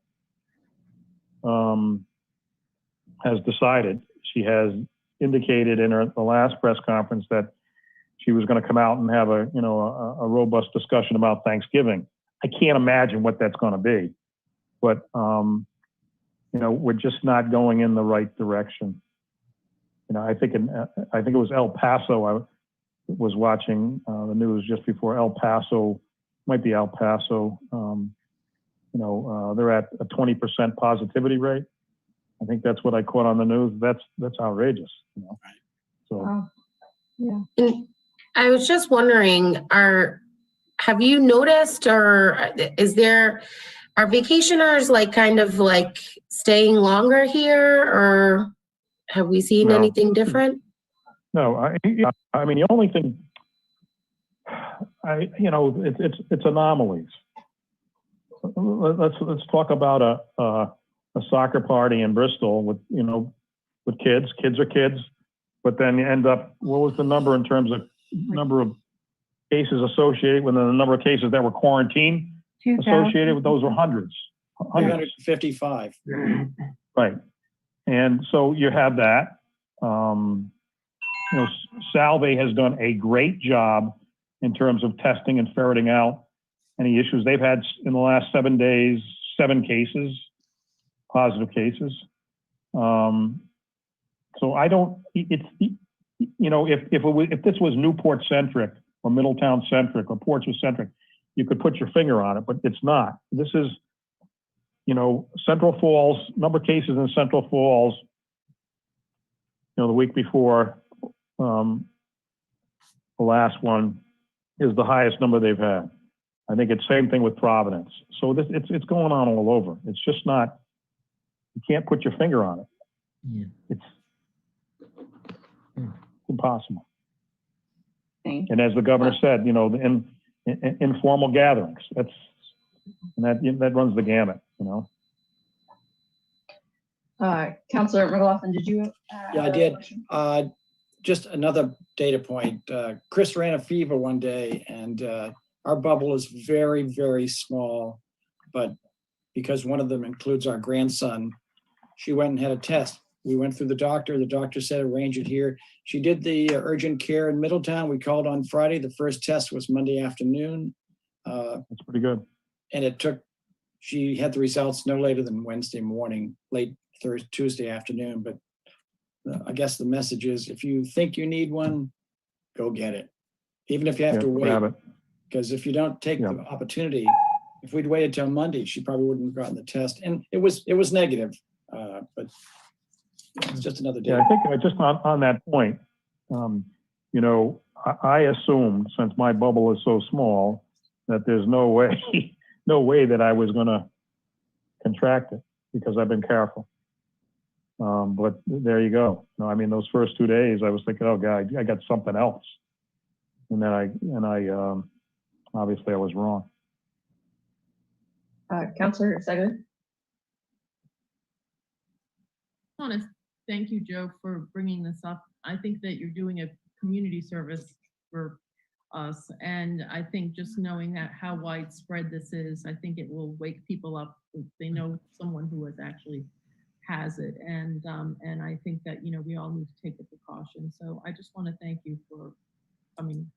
has decided. She has indicated in the last press conference that she was going to come out and have a robust discussion about Thanksgiving. I can't imagine what that's going to be, but we're just not going in the right direction. I think it was El Paso. I was watching the news just before. El Paso, might be El Paso. They're at a 20% positivity rate. I think that's what I caught on the news. That's outrageous. So.
Wow. Yeah. And I was just wondering, have you noticed, or are vacationers kind of staying longer here, or have we seen anything different?
No, I mean, the only thing, it's anomalies. Let's talk about a soccer party in Bristol with kids. Kids are kids, but then you end up, what was the number in terms of number of cases associated with the number of cases that were quarantined associated with those were hundreds.
355.
Right. And so you have that. Salve has done a great job in terms of testing and ferreting out any issues. They've had in the last 7 days, 7 cases, positive cases. So I don't, if this was Newport centric or Middletown centric or Portsmouth centric, you could put your finger on it, but it's not. This is, Central Falls, number of cases in Central Falls, the week before the last one is the highest number they've had. I think it's same thing with Providence. So it's going on all over. It's just not, you can't put your finger on it.
Yeah.
It's impossible.
Thank
And as the governor said, the informal gatherings, that runs the gamut,
Councilor McLaughlin, did you?
Yeah, I did. Just another data point. Chris ran a fever one day, and our bubble is very, very small, but because one of them includes our grandson, she went and had a test. We went through the doctor. The doctor said, arrange it here. She did the urgent care in Middletown. We called on Friday. The first test was Monday afternoon.
That's pretty good.
And she had the results no later than Wednesday morning, late Tuesday afternoon. But I guess the message is, if you think you need one, go get it. Even if you have to wait, because if you don't take the opportunity, if we'd waited till Monday, she probably wouldn't have gotten the test. And it was negative, but it's just another day.
Yeah, I think just on that point, I assumed, since my bubble is so small, that there's no way that I was going to contract it, because I've been careful. But there you go. Those first 2 days, I was thinking, oh God, I got something else. And then I obviously I was wrong.
Councilor Segal.
I want to thank you, Joe, for bringing this up. I think that you're doing a community service for us. And I think just knowing that how widespread this is, I think it will wake people up if they know someone who actually has it. And I think that, we all need to take the precaution. So I just want to thank you for coming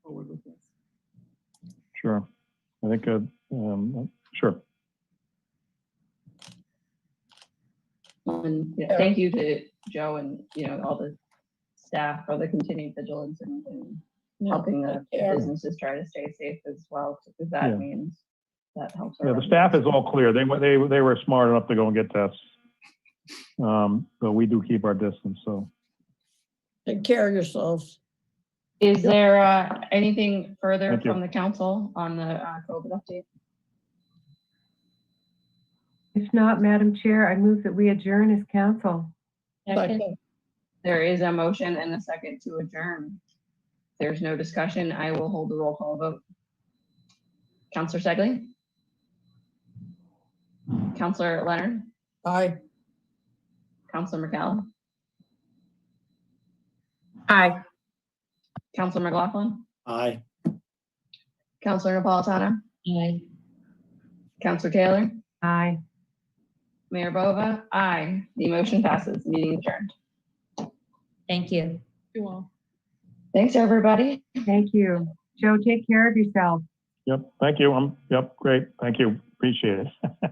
forward with this.
Sure. I think, sure.
And thank you to Joe and all the staff for the continued vigilance and helping the businesses try to stay safe as well, because that means that helps.
Yeah, the staff is all clear. They were smart enough to go and get tests. But we do keep our distance. So
Take care of yourselves.
Is there anything further
Thank you.
from the council on the COVID update?
If not, Madam Chair, I move that we adjourn as council.
Second.
There is a motion and a second to adjourn. There's no discussion. I will hold the roll call vote. Counselor Segley? Counselor Leonard?
Aye.
Counselor McCallum?
Aye.
Counselor McLaughlin?
Aye.
Counselor Napolitano?
Aye.
Counselor Taylor?
Aye.
Mayor Bova? Aye. The motion passes. Meeting adjourned.
Thank you.
You all.
Thanks, everybody.
Thank you. Joe, take care of yourself.
Yep, thank you. Yep, great. Thank you. Appreciate it.